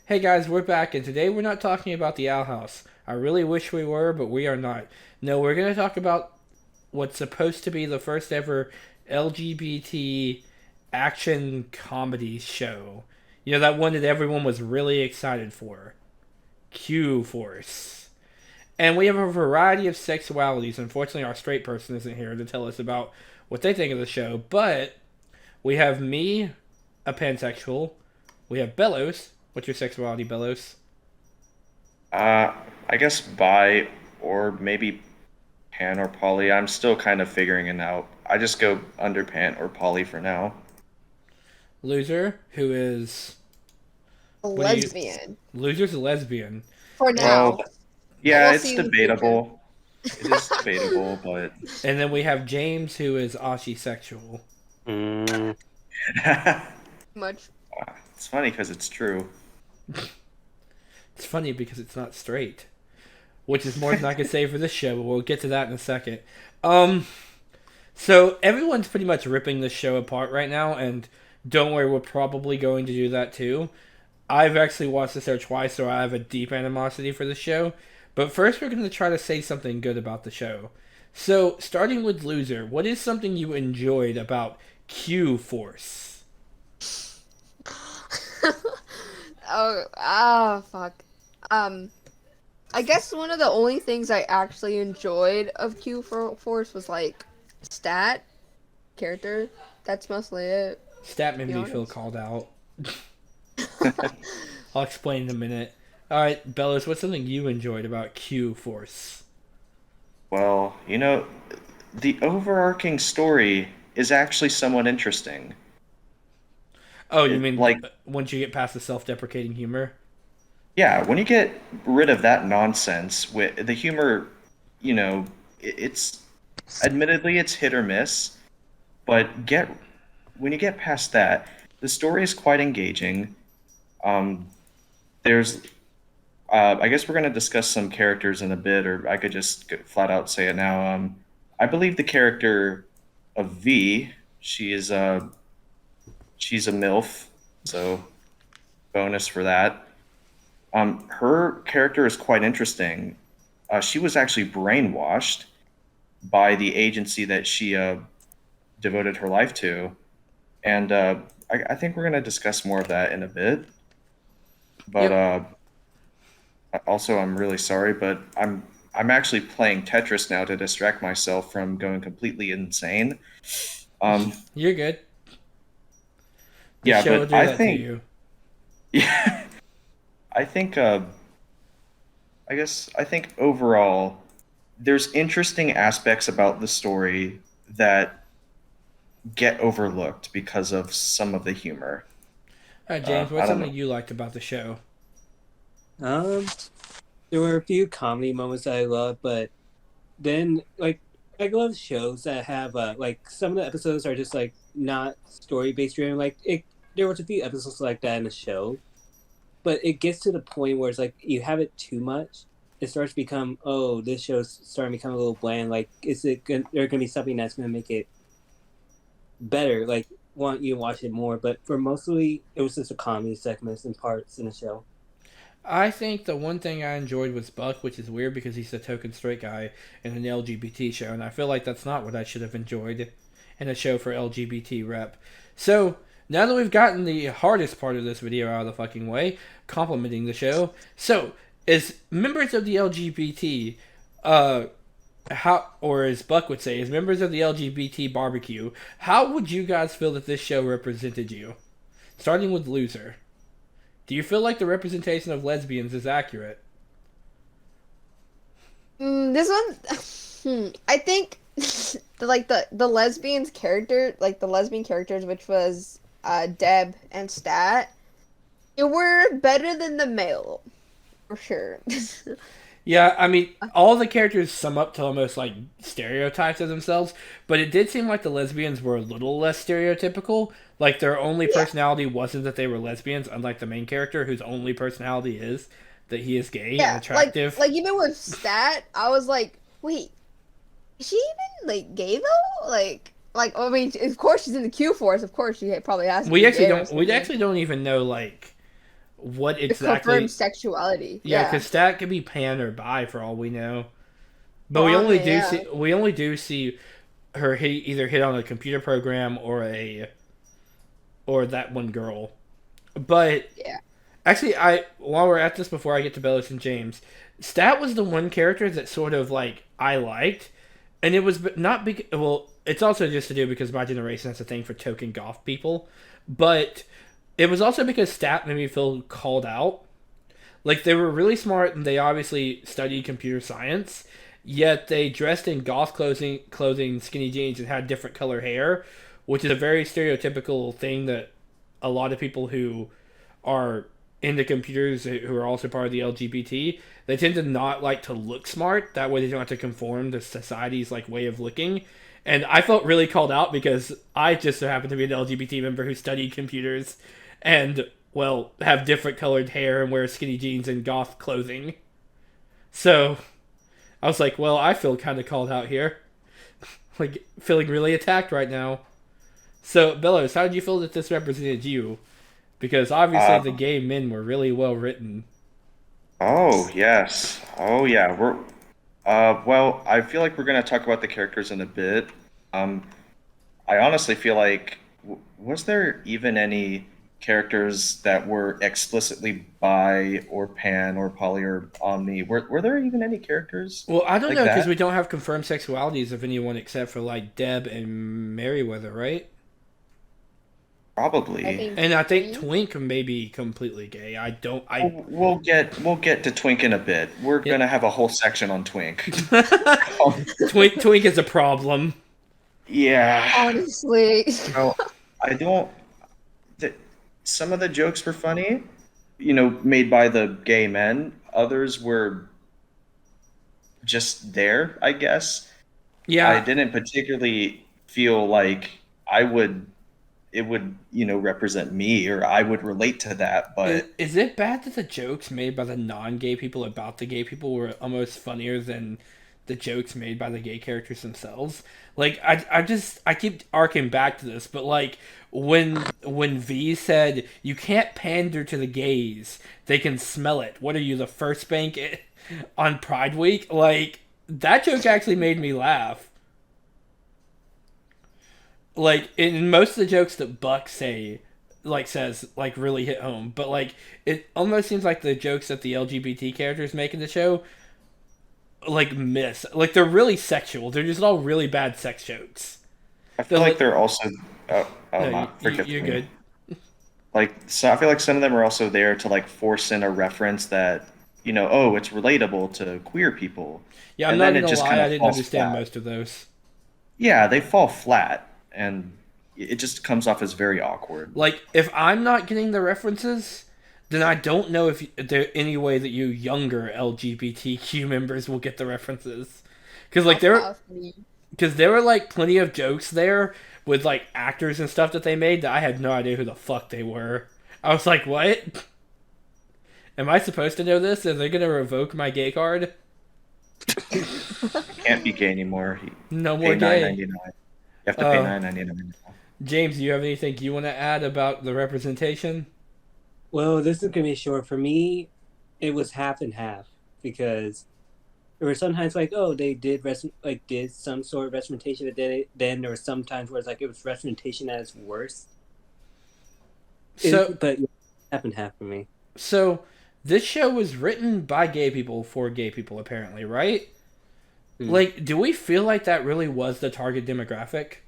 Hey guys, we're back, and today we're not talking about the Owl House. I really wish we were, but we are not. No, we're going to talk about what's supposed to be the first ever LGBT action comedy show. You know, that one that everyone was really excited for. Q Force. And we have a variety of sexualities. Unfortunately, our straight person isn't here to tell us about what they think of the show, but we have me, a pansexual. We have Bellows. What's your sexuality, Bellows? Uh, I guess bi or maybe pan or poly. I'm still kind of figuring it out. I just go under pan or poly for now. Loser, who is A what do you? lesbian Loser's a lesbian, for and Well, now, but yeah, we'll it's see in the future. debatable. It is debatable, but then we have James, who is asexual. Mm, Much. it's funny because it's true. It's funny because it's not straight, which is more than I could say for this show, but we'll get to that in a second. Um, so everyone's pretty much ripping this show apart right now, and don't worry, we're probably going to do that too. I've actually watched the show twice, so I have a deep animosity for the show. But first, we're going to try to say something good about the show. So, starting with Loser, what is something you enjoyed about Q Force? Fuck. Um, I guess one of the only things I actually enjoyed of Force was like stat character. That's mostly it, Stat to made be me feel honest. called out. I'll explain in a minute. Alright, Bellas, what's something you enjoyed about Q Force? Well, the overarching story is actually somewhat interesting. Oh, you It mean like once you get past the self deprecating humor? Yeah, when you get rid of that nonsense with the humor, it's admittedly it's hit or miss, but get when you get past that, the story is quite engaging. Um, there's, I guess we're going to discuss some characters in a bit, or I could just flat out say it now. I believe the character of V, she is she's a MILF, so bonus for that. Her character is quite interesting. She was actually brainwashed by the agency that she devoted her life to, and I think we're going to discuss more of that in a bit. But Yep. also, I'm really sorry, but I'm actually playing Tetris now to distract myself from going completely insane. Um, You're good. The yeah, show will but do that to you. yeah, I think I think overall there's interesting aspects about the story that get overlooked because of some of the humor. Alright, James, I what's don't something know. you liked about the show? um, there were a few comedy moments that I loved, but then I love shows that have like some of the episodes are just like not story based driven. There was a few episodes like that in the show, but it gets to the point where it's like you have it too much. It starts to become, oh, this show's starting to become a little bland. Like, there going to be something that's going to make it better? Like, want you to watch it more? But for mostly, it was just a comedy segments and parts in the show. I think the one thing I enjoyed was Buck, which is weird because he's the token straight guy in an LGBT show, and I feel like that's not what I should have enjoyed in a show for LGBT rep. So, now that we've gotten the hardest part of this video out of the fucking way, complimenting the show, so, as members of the LGBT, uh, how, or as Buck would say, as members of the LGBT barbecue, how would you guys feel that this show represented you? Starting with Loser. Do you feel like the representation of lesbians is accurate? This one, I think, the lesbians character, like the lesbian characters, which was Deb and Stat, it were better than the male for sure. Yeah, I mean, all the characters sum up to almost like stereotypes of themselves, but it did seem like the lesbians were a little less stereotypical. Like their only Yeah, personality wasn't that they were lesbians, unlike the main character whose only personality is that he is gay and yeah, like attractive. like even with Stat, I was like, wait, is she even like gay though? Like I mean, of course she's in the Q Force. Of course she probably has to be gay or We something. actually don't even know like what The confirmed exactly. sexuality. Yeah, Yeah. because Stat could be pan or bi for all we know. But Probably, yeah. we only do see her either hit on a computer program or that one girl. But Yeah. actually, I while we're at this, before I get to Bellis and James, Stat was the one character that sort of like I liked, and it was not big. Well, it's also just to do because my generation has a thing for token goth people, but it was also because Stat made me feel called out. Like they were really smart and they obviously studied computer science, yet they dressed in goth clothing, skinny jeans, and had different color hair, which is a very stereotypical thing that a lot of people who are into computers who are also part of the LGBT, they tend to not like to look smart. That way they don't have to conform to society's like way of looking. And I felt really called out because I just so happened to be an LGBT member who studied computers and well, have different colored hair and wear skinny jeans and goth clothing. So I was like, well, I feel kind of called out here. Like, feeling really attacked right now. So, Bellows, how did you feel that this represented you? Because obviously Uh, the gay men were really well written. oh yes. Oh yeah. Well, I feel like we're gonna talk about the characters in a bit. Um, I honestly feel like was there even any characters that were explicitly bi or pan or poly or omni? Were there even any characters Well, I don't like know because that? we don't have confirmed sexualities of anyone except for like Deb and Merriweather, right? I Probably. think And I think Twink. Twink may be completely gay. I don't. I We'll get to Twink in a bit. We're yeah. gonna have a whole section on Twink. Twink is a problem. Yeah. Honestly. No, I don't. th- some of the jokes were funny, made by the gay men. Others were just there, I guess. I Yeah, didn't particularly feel like I would it would, represent me or I would relate to that, but is it bad that the jokes made by the non-gay people about the gay people were almost funnier than the jokes made by the gay characters themselves? Like I keep arcing back to this, but like when V said you can't pander to the gays, they can smell it. What are you, the first bank on Pride Week? Like that joke actually made me laugh. Like in most of the jokes that Buck says like really hit home, but like it almost seems like the jokes that the LGBT characters make in the show like miss, like they're really sexual, they're just all really bad sex jokes. I They're feel like like, they're also no, forgive you're me. good. Like, so I feel like some of them are also there to like force in a reference that, oh, it's relatable to queer people. Yeah, I'm And not then it gonna just lie, kind I of didn't falls understand flat. most of those. Yeah, they fall flat and it just comes off as very awkward. Like if I'm not getting the references, then I don't know if there any way that you younger LGBTQ members will get the references. Because like Possibly. there were like plenty of jokes there with like actors and stuff that they made that I had no idea who the fuck they were. I was like, what? Am I supposed to know this? Are they gonna revoke my gay card? You can't be gay anymore. You No pay more nine gay. ninety nine. You have to pay Uh, 9.99. James, do you have anything you want to add about the representation? Well, this is gonna be short for me. It was half and half because there were sometimes like, oh, they did some sort of representation, but then there were some times where it's like it was representation at its worst. So, But yeah, half and half for me. so this show was written by gay people for gay people, apparently, right? Hmm. Like, do we feel like that really was the target demographic?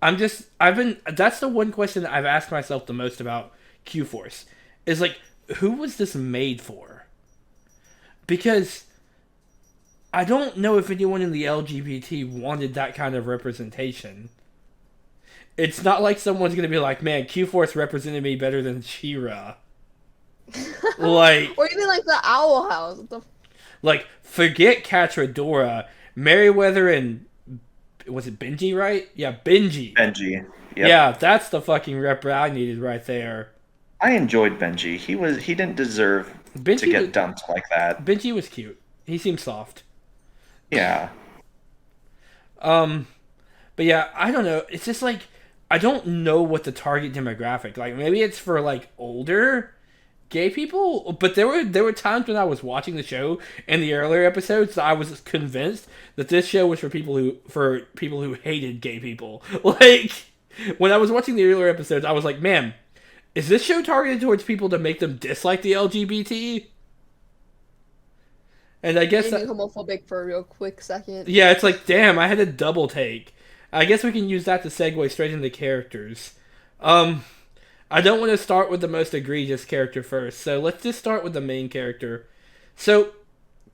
That's the one question I've asked myself the most about Q Force. Is like, who was this made for? Because I don't know if anyone in the LGBT wanted that kind of representation. It's not like someone's gonna be like, man, Q Force represented me better than She-Ra. Like, Or even like the Owl House. forget Catradora, Merriweather, and was it Benji, right? Yeah, Benji. Benji. Yep. Yeah, that's the fucking rep I needed right there. I enjoyed Benji. He didn't deserve to Benji was get dumped like that. Benji was cute. He seemed soft. Yeah. Um, but yeah, I don't know. It's just like I don't know what the target demographic. Like maybe it's for like older gay people, but there were times when I was watching the show in the earlier episodes that I was convinced that this show was for people who hated gay people. Like when I was watching the earlier episodes, I was like, man, is this show targeted towards people to make them dislike the LGBT? And I guess Made me that, homophobic for a real quick second. yeah, it's like, damn, I had a double take. I guess we can use that to segue straight into characters. Um, I don't want to start with the most egregious character first, so let's just start with the main character. So,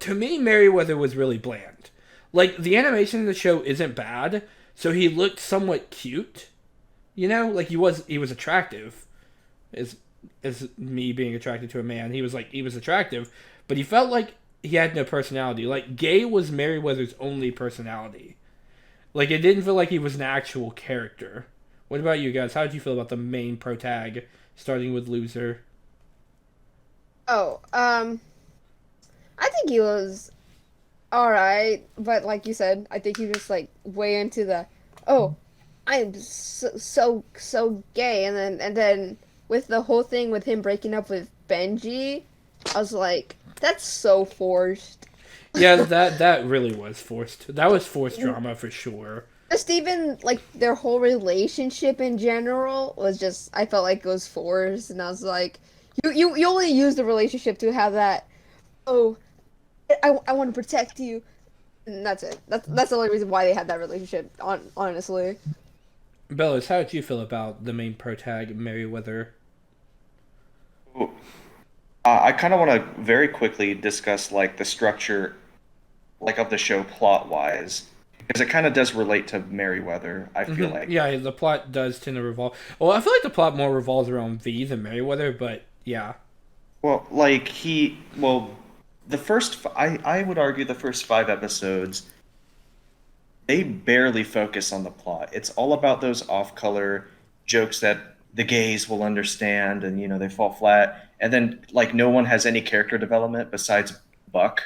to me, Merryweather was really bland. Like, the animation in the show isn't bad, so he looked somewhat cute. You know, like he was attractive. Is me being attracted to a man. He was attractive, but he felt like he had no personality. Like Gay was Merryweather's only personality. Like it didn't feel like he was an actual character. What about you guys? How did you feel about the main protag, starting with Loser? Oh, I think he was alright, but like you said, I think he was like way into the, oh, I'm so gay, and then with the whole thing with him breaking up with Benji, I was like, that's so forced. Yeah, that really was forced. That was forced drama for sure. Just even like their whole relationship in general was just, I felt like it was forced, and I was like, you only use the relationship to have that. Oh, I want to protect you, and that's it. That's the only reason why they had that relationship. Honestly. Bellas, how did you feel about the main protag, Merryweather? I kind of want to very quickly discuss like the structure, like of the show plot wise, because it kind of does relate to Merryweather. I feel like. Yeah, the plot does tend to revolve. Well, I feel like the plot more revolves around V than Merryweather, but yeah. Well, like the I would argue the first 5 episodes, they barely focus on the plot. It's all about those off-color jokes that the gays will understand, and they fall flat. And then like no one has any character development besides Buck,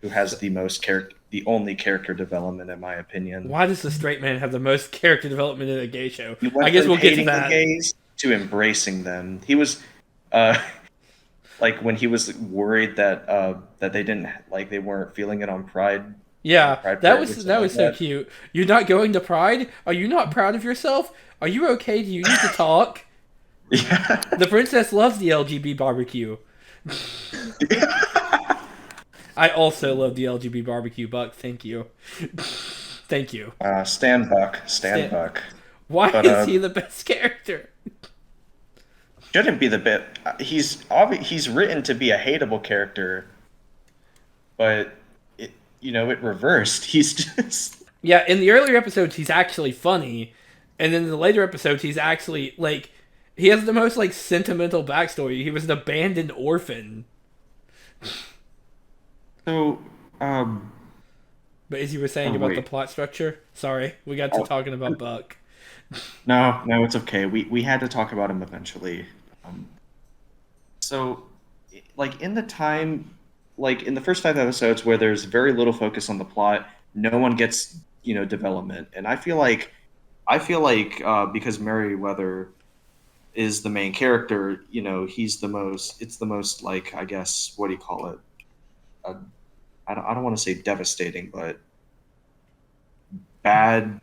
who has the only character development in my opinion. Why does the straight man have the most character development in a gay show? He I went guess from we'll get to hating the that. gays to embracing them. He was, uh, like when he was worried that they weren't feeling it on Pride, Yeah, Pride that Parade or was something that like was so that. cute. You're not going to Pride? Are you not proud of yourself? Are you okay? Do you need to talk? Yeah. The princess loves the LGB barbecue. I also love the LGB barbecue, Buck. Thank you. Thank you. Stan Buck, Stan Stan- Buck. Why But is he the best character? shouldn't be the bit. He's written to be a hateable character, but it reversed. He's just Yeah, in the earlier episodes, he's actually funny, and in the later episodes, he's actually like he has the most like sentimental backstory. He was an abandoned orphan. so. But as you were saying Oh about the wait. plot structure, sorry, we got to Oh, talking about Buck. no, no, it's okay. We had to talk about him eventually. Um, so, like in the time, like in the first 5 episodes where there's very little focus on the plot, no one gets development, and I feel like because Merryweather is the main character, he's the most. It's the most like I guess what do you call it? Uh, I don't want to say devastating, but bad.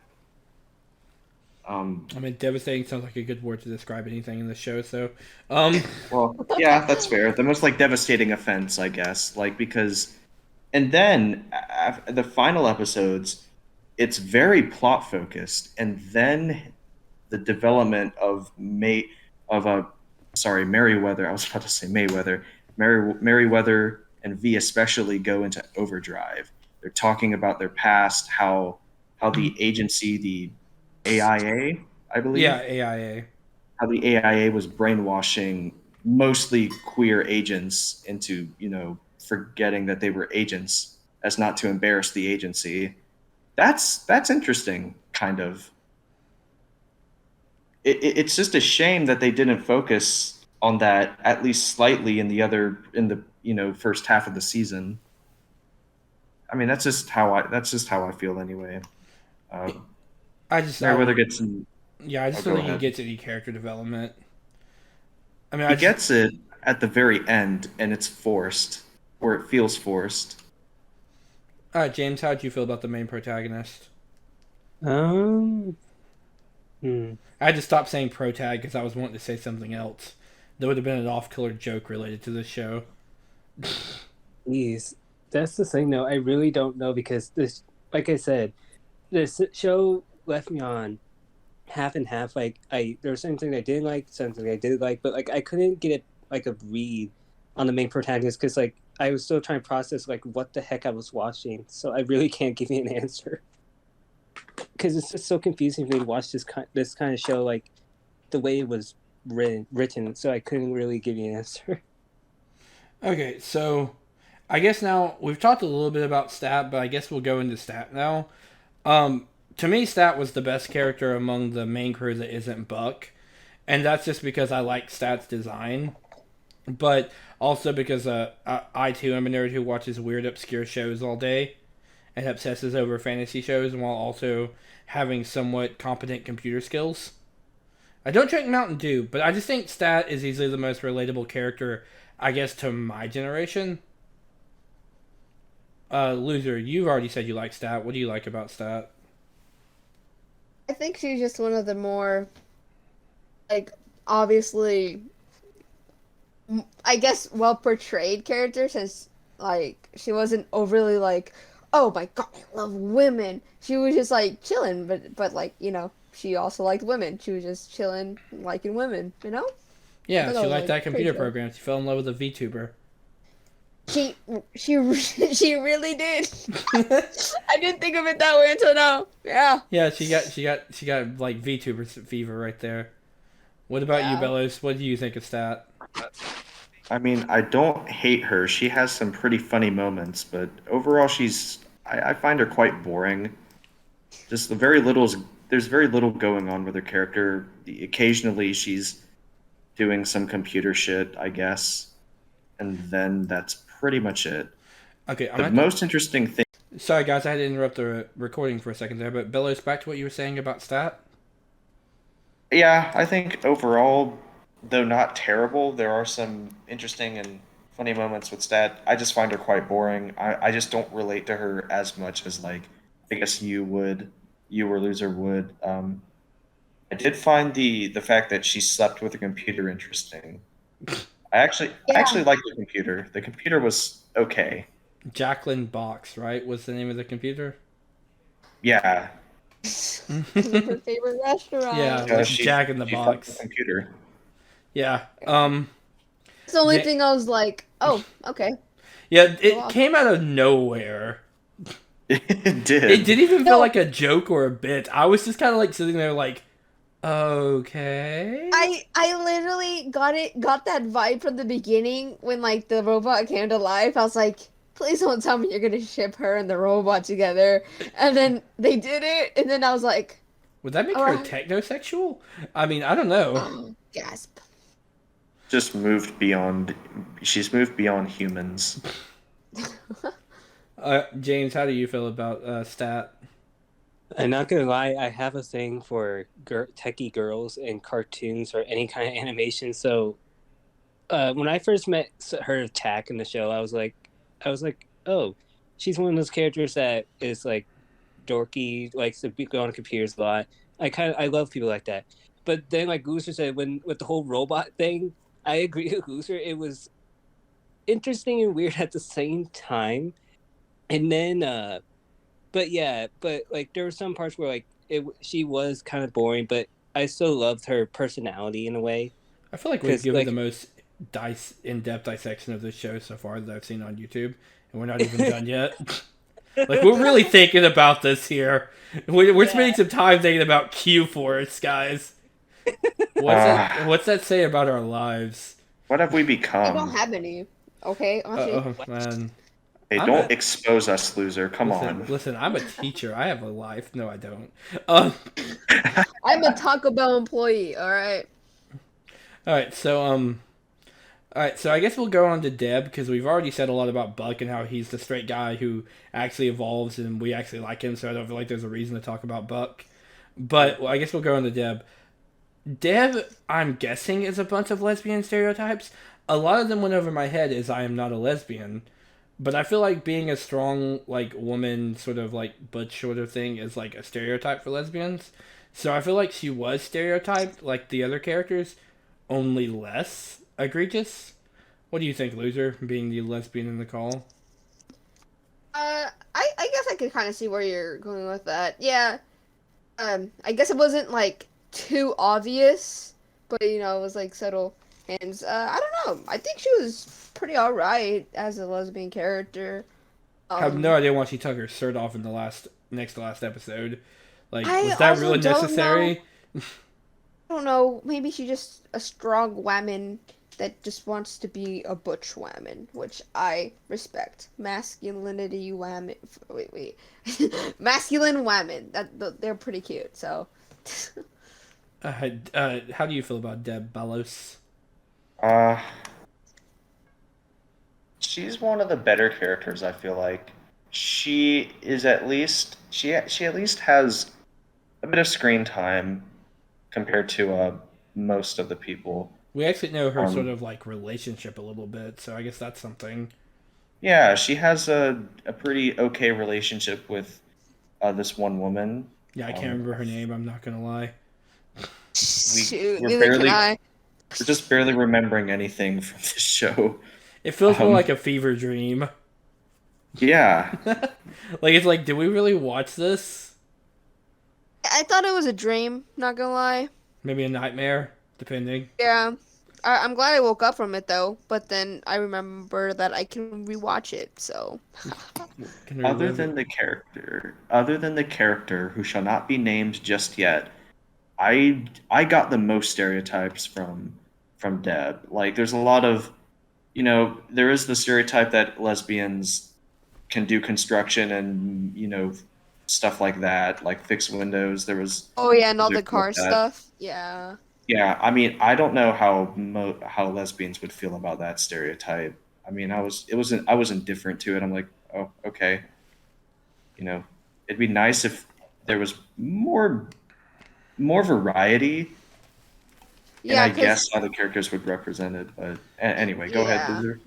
Um, I mean, devastating sounds like a good word to describe anything in the show. So, um, well, yeah, that's fair. The most like devastating offense, I guess, like because, and then the final episodes, it's very plot focused, and then the development of Merryweather. I was about to say Mayweather. Merryweather and V especially go into overdrive. They're talking about their past, how the agency, the AIA, I yeah, believe, AIA. how the AIA was brainwashing mostly queer agents into, forgetting that they were agents as not to embarrass the agency. That's interesting, kind of. It's just a shame that they didn't focus on that at least slightly in the first half of the season. I mean, that's just how I feel anyway. Uh, I just, I, Meriwether gets some. Yeah, I Oh, just go don't think he ahead. gets any character development. I mean, He gets it at the very end, and it's forced, or it feels forced. all right, James, how did you feel about the main protagonist? Um, hmm. I had to stop saying protag because I was wanting to say something else. There would have been an off-color joke related to this show. Jeez, that's the thing though. I really don't know because this, like I said, this show left me on half and half. Like there was something I didn't like, something I did like, but like I couldn't get it like a read on the main protagonist because like I was still trying to process like what the heck I was watching. So I really can't give you an answer because it's just so confusing for me to watch this kind of show like the way it was written. So I couldn't really give you an answer. Okay, so I guess now we've talked a little bit about Stat, but I guess we'll go into Stat now. To me, Stat was the best character among the main crew that isn't Buck, and that's just because I like Stat's design, but also because I too am a nerd who watches weird, obscure shows all day and obsesses over fantasy shows while also having somewhat competent computer skills. I don't drink Mountain Dew, but I just think Stat is easily the most relatable character, I guess, to my generation. Loser, you've already said you like Stat. What do you like about Stat? I think she's just one of the more, like, obviously, I guess, well portrayed characters, since, like, she wasn't overly like, oh my god, I love women. She was just like chilling, but like, she also liked women. She was just chilling, liking women. I Yeah, thought that she was liked like that pretty computer chill. program. She fell in love with a VTuber. She she really did. I didn't think of it that way until now. Yeah. Yeah, she got like VTuber fever right there. What about you, Yeah. Bellows? What do you think of Stat? I mean, I don't hate her. She has some pretty funny moments, but overall, I find her quite boring. Just there's very little going on with her character. Occasionally, she's doing some computer shit, I guess, and then that's pretty much it. Okay, I'm The at the. most interesting thing, Sorry, guys, I had to interrupt the recording for a second there, but Bellows, back to what you were saying about Stat. yeah, I think overall, though not terrible, there are some interesting and funny moments with Stat. I just find her quite boring. I just don't relate to her as much as like I guess you or Loser would. I did find the fact that she slept with a computer interesting. I Yeah. actually liked the computer. The computer was okay. Jacqueline Box, right? Was the name of the computer? Yeah, Because of her favorite Yeah, restaurant. like Jack in the she fucked the Box. computer. Yeah. It's the only Ja- thing I was like, oh, okay. yeah, Go it off. came out of nowhere. It It did. didn't even feel No, like a joke or a bit. I was just kind of like sitting there like, okay. I literally got that vibe from the beginning when like the robot came to life. I was like, please don't tell me you're gonna ship her and the robot together. And then they did it, and then I was like, Would that make all her right. technosexual? I mean, I don't know. Gasp. Just moved beyond. She's moved beyond humans. James, how do you feel about Stat? I'm not gonna lie, I have a thing for techie girls in cartoons or any kind of animation. So when I first met her attack in the show, I was like, oh, she's one of those characters that is like dorky, likes to go on computers a lot. I love people like that. But then, like Gooser said, when with the whole robot thing, I agree with Gooser. It was interesting and weird at the same time. And then, but yeah, but like there were some parts where like she was kind of boring, but I still loved her personality in a way I feel like we've because given the like most in-depth dissection of this show so far that I've seen on YouTube, and we're not even done yet. Like we're really thinking about this here. We're yeah. spending some time thinking about Q Force, guys. What's that? Ah, What's that say about our lives? what have we I don't become? have any. Okay, honestly. Oh man, Hey, I'm don't a expose us, loser. Come listen. on. Listen, I'm a teacher. I have a life. No, I don't. Um. I'm a Taco Bell employee, all right? All right. All right. So I guess we'll go on to Deb because we've already said a lot about Buck and how he's the straight guy who actually evolves and we actually like him. So I don't feel like there's a reason to talk about Buck. But well, I guess we'll go on to Deb. Deb, I'm guessing, is a bunch of lesbian stereotypes. A lot of them went over my head as I am not a lesbian. But I feel like being a strong, like, woman, sort of like butch sort of thing is like a stereotype for lesbians. So I feel like she was stereotyped like the other characters, only less egregious. What do you think, Loser, being the lesbian in the call? I guess I could kind of see where you're going with that. Yeah. I guess it wasn't like too obvious, but it was like subtle hints. I don't know. I think she was pretty alright as a lesbian character. I have no Um, idea why she took her shirt off in the next to last episode. Like, I was that also really don't know. necessary? I don't know. Maybe she's just a strong woman that just wants to be a butch woman, which I respect. Masculinity women. Wait. Masculine women. They're pretty cute. So. How do you feel about Deb Bellos? Uh, she's one of the better characters, I feel like. She at least has a bit of screen time compared to most of the people. We actually know her sort Um, of like relationship a little bit, so I guess that's something. yeah, she has a pretty okay relationship with this one woman. Yeah, I can't Um, remember her name. I'm not gonna lie. Shoot, we're neither can barely I. we're just barely remembering anything from this show. It feels more Um, like a fever dream. yeah, Like it's like, did we really watch this? I thought it was a dream, not gonna lie. Maybe a nightmare, depending. Yeah. I'm glad I woke up from it though, but then I remember that I can rewatch it, so. Can relive it. other than the character who shall not be named just yet, I got the most stereotypes from Deb. Like, there's a lot of, there is the stereotype that lesbians can do construction and stuff like that, like fix windows. Oh yeah, and all There's the like car that. stuff. Yeah. Yeah, I mean, I don't know how lesbians would feel about that stereotype. I mean, I was indifferent to it. I'm like, oh, okay, you know, it'd be nice if there was more variety, and Yeah, I 'cause guess how the characters would represent it. But anyway, go ahead, yeah. Loser.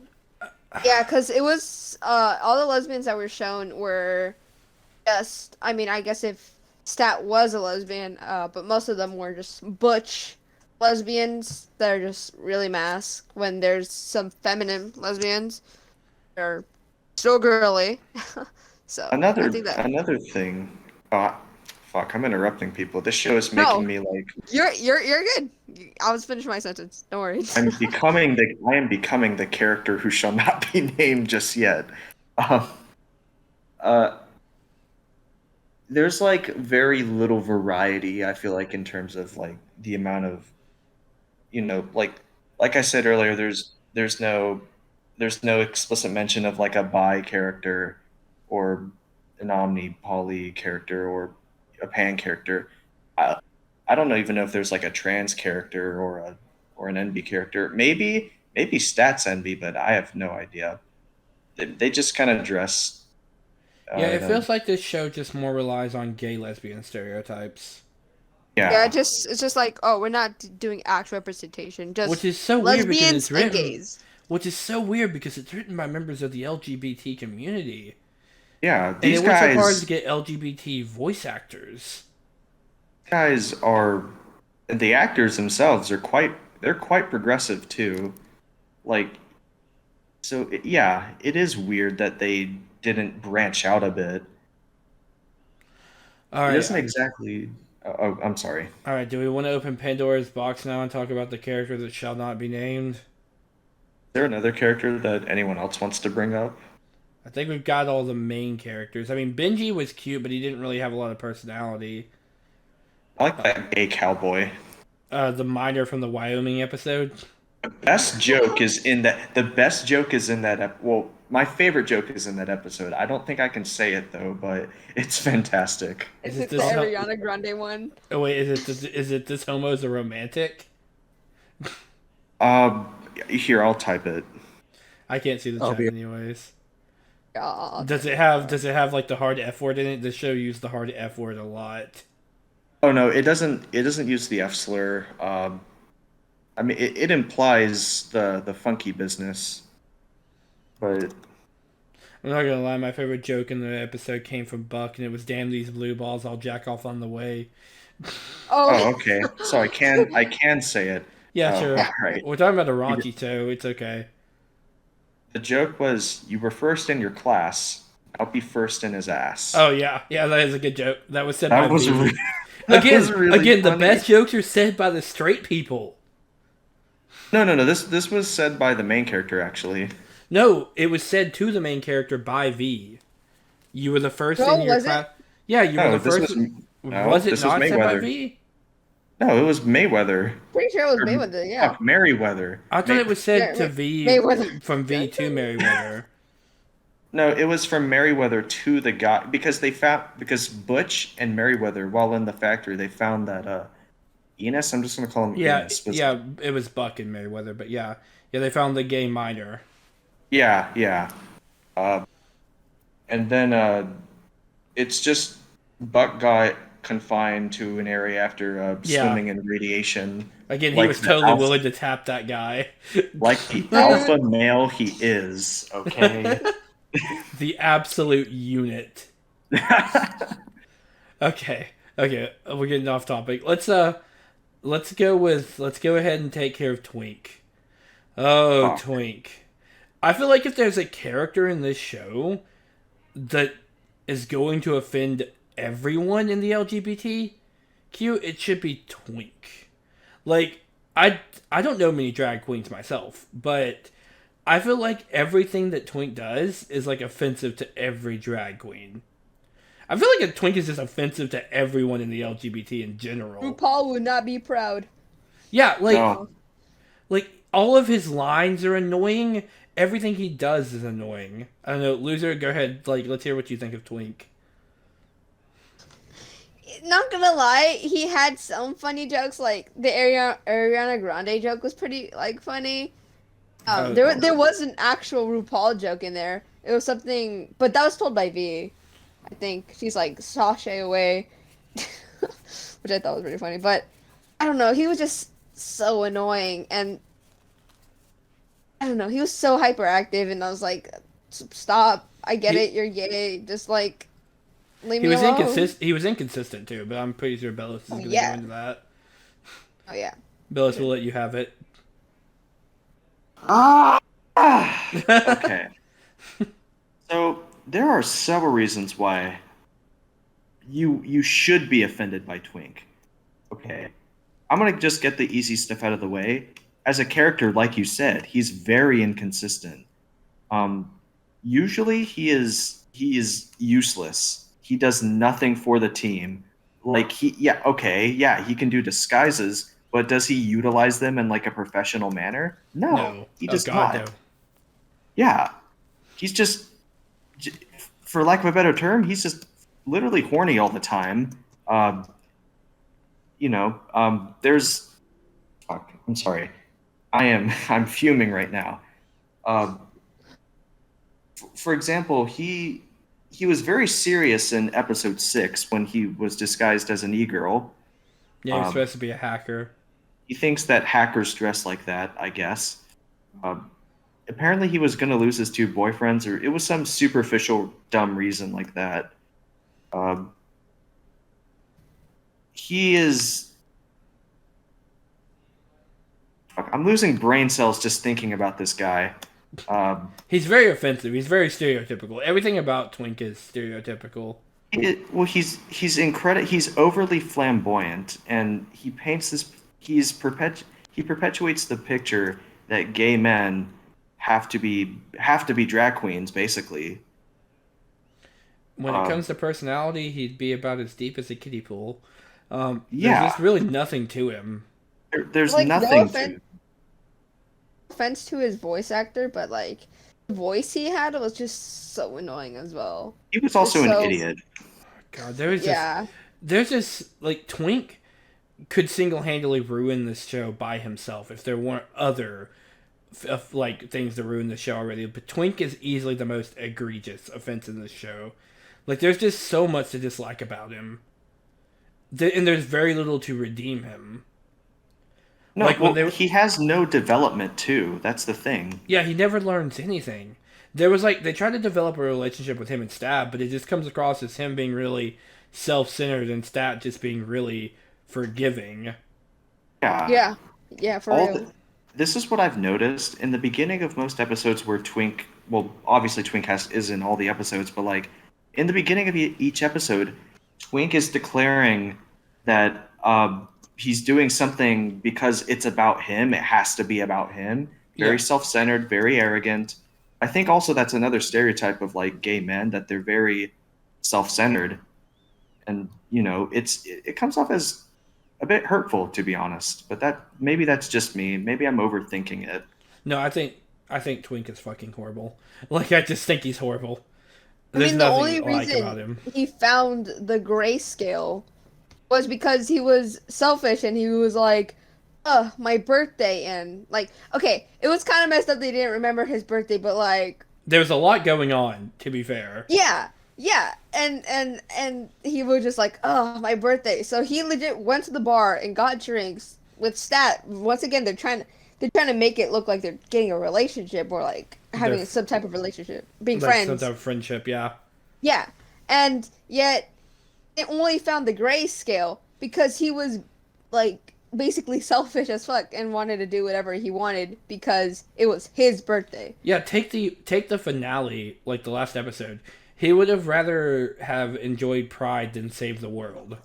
Yeah, 'cause it was all the lesbians that were shown were just I mean, I guess if Stat was a lesbian, but most of them were just butch lesbians that are just really masked when there's some feminine lesbians that are still girly. So, I think that Another thing. Uh, fuck, I'm interrupting people. This show is making no, me like you're good. I was finishing my sentence. Don't worry. I am becoming the character who shall not be named just yet. Um, uh, there's like very little variety, I feel like, in terms of like the amount of, like I said earlier, there's no explicit mention of like a bi character or an omni poly character or a pan character. I I don't even know if there's like a trans character or an NB character. Maybe stats NB, but I have no idea. They just kind of dress Yeah, it in a feels like this show just more relies on gay lesbian stereotypes, Yeah, yeah. it's just like, oh, we're not doing actual representation, which just is so weird because it's lesbians and written, gays. which is so weird because it's written by members of the LGBT community, Yeah, and it went so far as to get LGBT voice actors. guys are the actors themselves are they're quite progressive too. Like, so yeah, it is weird that they didn't branch out a bit. All It right, doesn't exactly. I'm sorry. Is all right. Do we want to open Pandora's box now and talk about the character that shall not be named? there another character that anyone else wants to bring up? I think we've got all the main characters. I mean, Benji was cute, but he didn't really have a lot of personality. I like that gay cowboy. The miner from the Wyoming episode. The best joke is in that well, my favorite joke is in that episode. I don't think I can say it though, but it's fantastic. Is Is it it the this? Ariana Grande one? Oh wait, is it this homo's a romantic? Um Here, I'll type it. I can't see the I'll chat be anyways. God. Does it have like the hard F word in it? The show used the hard F word a lot. Oh no, it doesn't. It doesn't use the F slur. I mean, it implies the funky business, but I'm not gonna lie, my favorite joke in the episode came from Buck, and it was, "Damn these blue balls, I'll jack off on the way." Oh, oh, okay. So I can say it. Yeah, Oh, sure. all right. We're talking about a You- raunchy show. It's okay. The joke was you were first in your class. I'll be first in his ass. Oh yeah, yeah, that is a good joke. That was said by That was V. really, that was really Again, the funny. best jokes are said by the straight people. No, no, no. This was said by the main character actually. No, it was said to the main character by V. You were the first no, in your was it? class. Yeah, you were No, the this first. was no. Was it This was not said by Mayweather. V? No, it was Mayweather. Pretty sure it was Or, Mayweather. Yeah. fuck, Merriweather. I thought it was said to V Mayweather. from V to Merriweather. No, it was from Merriweather to the guy because because Butch and Merriweather, while in the factory, they found that Enos. I'm just gonna call him Yeah, Enos. yeah, it was Buck and Merriweather, but yeah, yeah, they found the gay miner. Yeah, yeah. Uh, and then it's just Buck got confined to an area after Yeah. swimming in radiation, Again, he like was the totally alpha, willing to tap that guy. like the alpha male he is. Okay. The absolute unit. Okay, okay, we're getting off topic. Let's go ahead and take care of Twink. Oh, Fuck. Twink. I feel like if there's a character in this show that is going to offend everyone in the LGBTQ, it should be Twink. Like, I don't know many drag queens myself, but I feel like everything that Twink does is like offensive to every drag queen. I feel like a Twink is just offensive to everyone in the LGBT in general. RuPaul would not be proud. Yeah, No. like all of his lines are annoying. Everything he does is annoying. I don't know, loser. Go ahead. Like, let's hear what you think of Twink. Not gonna lie, he had some funny jokes. Like the Ariana Grande joke was pretty like funny. Oh, There was an actual RuPaul joke in there. It was something, but that was told by V. I think she's like sashay away, which I thought was pretty funny. But I don't know, he was just so annoying, and I don't know, he was so hyperactive, and I was like, stop. I get He- it, you're gay. Just like leave He me was alone. inconsistent. He was inconsistent too, but I'm pretty sure Bellis is Oh, going to yeah. go into that. Oh yeah. Bellis will let you have it. Okay. So there are several reasons why you should be offended by Twink. Okay. I'm gonna just get the easy stuff out of the way. As a character, like you said, he's very inconsistent. Um, Usually he is useless. He does nothing for the team. Like he can do disguises, but does he utilize them in like a professional manner? No, No. he Oh does God, not. no. Yeah, he's just, j- for lack of a better term, he's just literally horny all the time. Um, there's, fuck, I'm sorry, I'm fuming right now. Um, for example, he was very serious in episode 6 when he was disguised as an e-girl. Yeah, he's Um, supposed to be a hacker. he thinks that hackers dress like that, I guess. Um, Apparently, he was going to lose his 2 boyfriends, or it was some superficial, dumb reason like that. Um, he is. Fuck, I'm losing brain cells just thinking about this guy. He's very offensive. He's very stereotypical. Everything about Twink is stereotypical. Well, he's incredible. He's overly flamboyant, and he paints this. He perpetuates the picture that gay men have to be drag queens, basically. When it Um, comes to personality, he'd be about as deep as a kiddie pool. There's Yeah, just really nothing to him. there's Like, no nothing offense- to. Offense to his voice actor, but like the voice he had was just so annoying as well. He was also an so- idiot. God, Yeah. there's just like Twink could single-handedly ruin this show by himself if there weren't other like things to ruin the show already. But Twink is easily the most egregious offense in this show. Like, there's just so much to dislike about him. And there's very little to redeem him. No, Like when well, they were, he has no development too. That's the thing. yeah, he never learns anything. There was like they tried to develop a relationship with him and Stab, but it just comes across as him being really self-centered and Stab just being really forgiving. Yeah. Yeah, yeah, for all real. the, this is what I've noticed in the beginning of most episodes where Twink, well, obviously Twink is in all the episodes, but like in the beginning of each episode, Twink is declaring that he's doing something because it's about him. It has to be about him. Very Yeah. self-centered, very arrogant. I think also that's another stereotype of like gay men that they're very self-centered, and it comes off as a bit hurtful, to be honest. But maybe that's just me. Maybe I'm overthinking it. No, I think Twink is fucking horrible. Like I just think he's horrible. I There's mean, the nothing only I like reason about him. he found the grayscale was because he was selfish and he was like, my birthday." And like, okay, it was kind of messed up they didn't remember his birthday, but like, There was a lot going on, to be fair. yeah, yeah. And he was just like, my birthday." So he legit went to the bar and got drinks with Stat. Once again, they're trying to make it look like they're getting a relationship or like They're having some type of relationship, being like some friends. type of friendship, yeah. Yeah. And yet they only found the grayscale because he was like basically selfish as fuck and wanted to do whatever he wanted because it was his birthday. Yeah, take the finale, like the last episode. He would have rather have enjoyed Pride than save the world.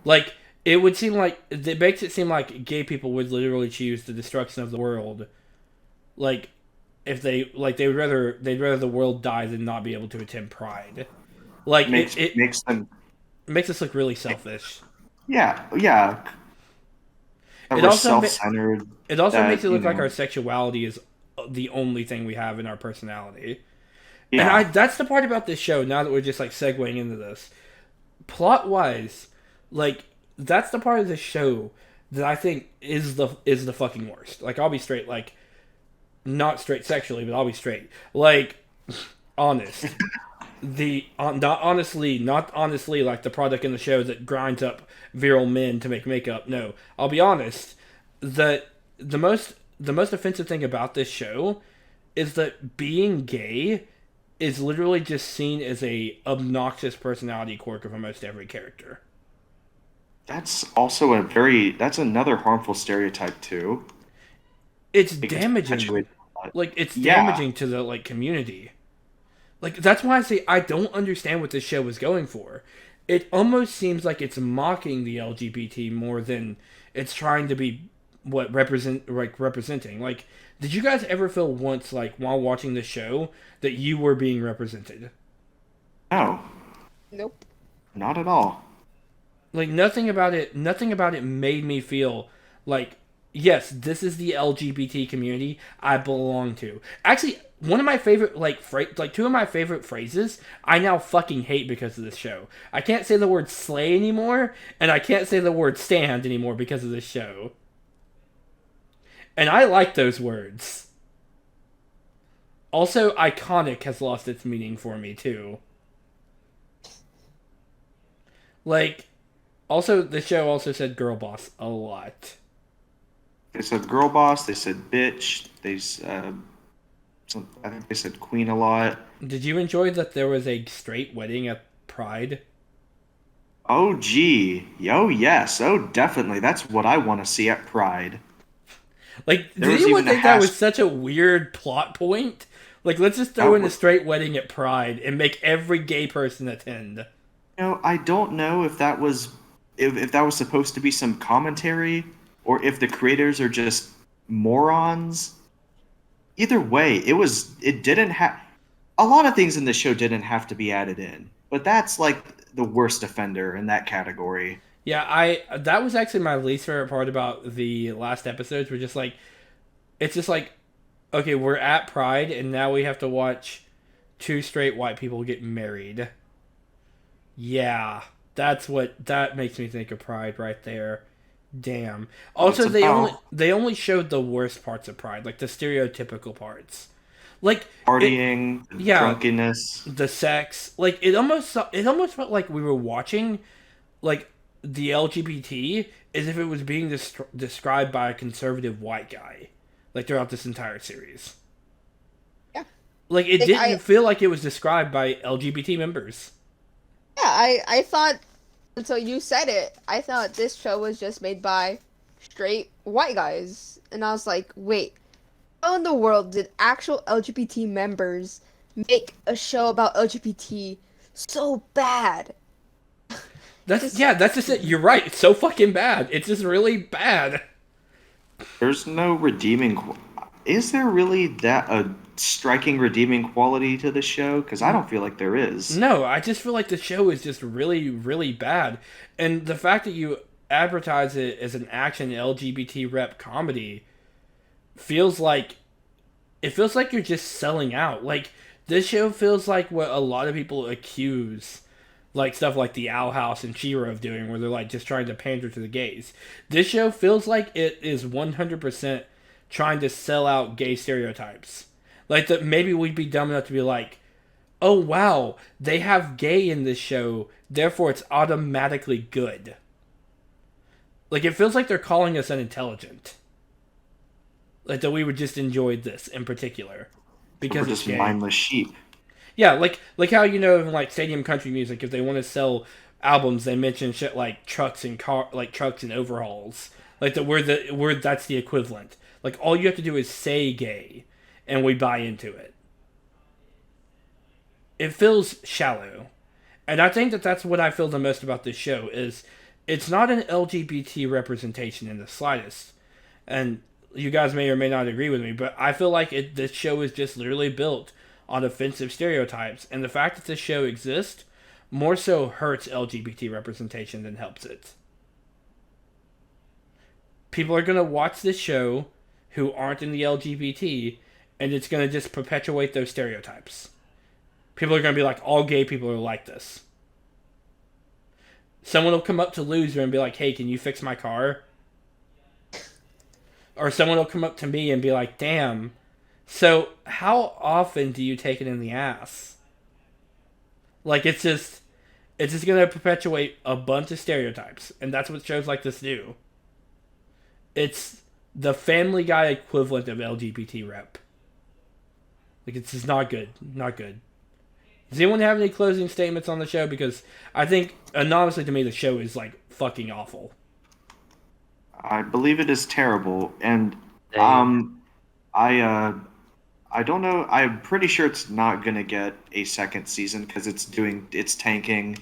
Like it would seem like it makes it seem like gay people would literally choose the destruction of the world. Like if they'd rather the world die than not be able to attend Pride. Like Makes it makes them, makes us look really selfish. yeah, yeah. That It we're also self-centered. it also That makes it look like our sexuality is the only thing we have in our personality. And yeah. that's the part about this show, now that we're just like segueing into this. Plot wise, like that's the part of the show that I think is the fucking worst. Like I'll be straight, like not straight sexually, but I'll be straight. Like honest. Not honestly like the product in the show that grinds up virile men to make makeup. No. I'll be honest. The the most offensive thing about this show is that being gay is literally just seen as a obnoxious personality quirk of almost every character. That's another harmful stereotype too. It's It gets damaging. perpetuated a lot. Like it's Yeah. damaging to the like community. Like that's why I say I don't understand what this show was going for. It almost seems like it's mocking the LGBT more than it's trying to be representing. Like, did you guys ever feel once like while watching the show that you were being represented? No, Nope. not at all. Like nothing about it made me feel like yes, this is the LGBT community I belong to. Actually, one of my favorite two of my favorite phrases I now fucking hate because of this show. I can't say the word slay anymore, and I can't say the word stand anymore because of this show. And I like those words. Also, iconic has lost its meaning for me too. Like, also the show also said girl boss a lot. They said girl boss. They said bitch. I think they said queen a lot. Did you enjoy that there was a straight wedding at Pride? Oh gee, oh yes, oh definitely. That's what I want to see at Pride. Like, There did was anyone even a think that hash. was such a weird plot point? Like, let's just throw That in a was, straight wedding at Pride and make every gay person attend. I don't know if that was supposed to be some commentary or if the creators are just morons. Either way, it didn't have a lot of things in the show didn't have to be added in, but that's like the worst offender in that category. Yeah, I that was actually my least favorite part about the last episodes. We're just like, it's just like, okay, we're at Pride and now we have to watch two straight white people get married. Yeah, that makes me think of Pride right there. Damn. What Also, it's about they only showed the worst parts of Pride, like the stereotypical parts. Like it, partying, yeah, drunkenness. the sex. Like it almost felt like we were watching like the LGBT is if it was being described by a conservative white guy, like throughout this entire series. Yeah. Like it Like, didn't feel like it was described by LGBT members. I thought until you said it, I thought this show was just made by straight white guys, and I was like, wait, how in the world did actual LGBT members make a show about LGBT so bad? That's just it. You're right. It's so fucking bad. It's just really bad. There's no redeeming. Is there really that a striking redeeming quality to the show? Because I don't feel like there is. No, I just feel like the show is just really, really bad. And the fact that you advertise it as an action LGBT rep comedy feels like you're just selling out. Like this show feels like what a lot of people accuse like stuff like the Owl House and She-Ra of doing, where they're like just trying to pander to the gays. This show feels like it is 100% trying to sell out gay stereotypes. Like that maybe we'd be dumb enough to be like, oh wow, they have gay in this show, therefore it's automatically good. Like it feels like they're calling us unintelligent. Like that we would just enjoy this in particular because We're it's just gay. mindless sheep. Yeah, like how in like stadium country music, if they want to sell albums, they mention shit like trucks and trucks and overhauls. Like the word that's the equivalent. Like all you have to do is say gay, and we buy into it. It feels shallow, and I think that that's what I feel the most about this show is it's not an LGBT representation in the slightest, and you guys may or may not agree with me, but I feel like this show is just literally built on offensive stereotypes, and the fact that this show exists more so hurts LGBT representation than helps it. People are going to watch this show who aren't in the LGBT, and it's going to just perpetuate those stereotypes. People are going to be like, all gay people are like this. Someone will come up to Loser and be like, hey, can you fix my car? Or someone will come up to me and be like, damn, so how often do you take it in the ass? Like it's just gonna perpetuate a bunch of stereotypes, and that's what shows like this do. It's the Family Guy equivalent of LGBT rep. Like it's just not good, not good. Does anyone have any closing statements on the show? Because I think, anonymously to me, the show is like fucking awful. I believe it is terrible, and I don't know. I'm pretty sure it's not gonna get a second season because it's tanking.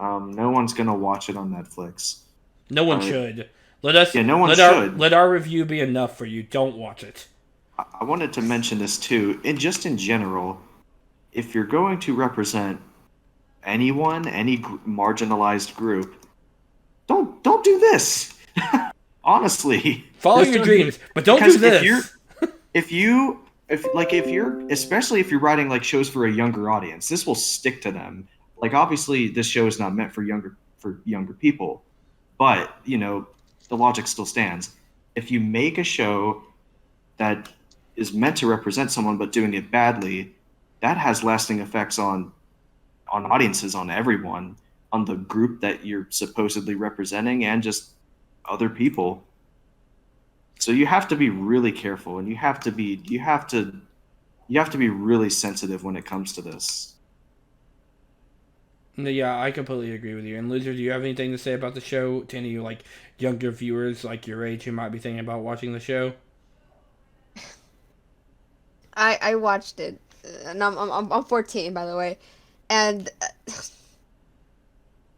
No one's gonna watch it on Netflix. No one should. Let us. Yeah, no one should. should. Let our review be enough for you. Don't watch it. I wanted to mention this too, and just in general, if you're going to represent anyone, any marginalized group, don't do this. Honestly, follow your dreams, but don't do this. If you're especially if you're writing like shows for a younger audience, this will stick to them. Like obviously, this show is not meant for younger people, but the logic still stands. If you make a show that is meant to represent someone but doing it badly, that has lasting effects on audiences, on everyone, on the group that you're supposedly representing, and just other people. So you have to be really careful, and you have to be really sensitive when it comes to this. Yeah, I completely agree with you. And Loser, do you have anything to say about the show to any like younger viewers like your age who might be thinking about watching the show? I watched it, and I'm 14 by the way, and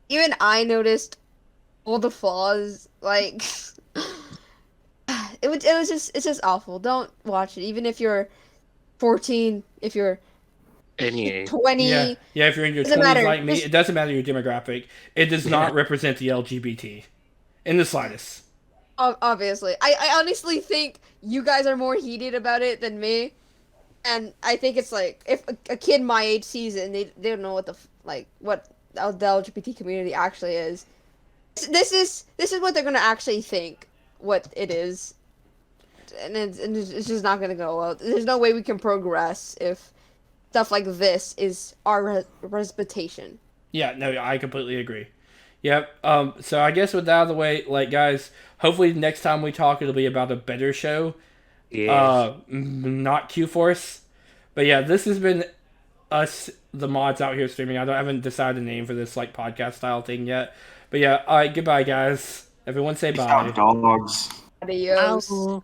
even I noticed all the flaws. Like it's just awful. Don't watch it, even if you're 14. If you're Any age. 20. Yeah. If you're in your 20s like me, it doesn't matter your demographic. It does not represent the LGBT in the slightest. Obviously, I honestly think you guys are more heated about it than me. And I think it's like if a kid my age sees it and they don't know what what the LGBT community actually is. This is what they're gonna actually think what it is, and it's just not gonna go well. There's no way we can progress if stuff like this is our representation. Yeah, no, I completely agree. Yep. So I guess with that out of the way, like guys, hopefully next time we talk, it'll be about a better show. Yeah. Not Q Force. But yeah, this has been us, the mods out here streaming. I haven't decided a name for this like podcast style thing yet. But yeah, all right. Goodbye, guys. Everyone say Peace bye. out, dogs. Adios. Ow.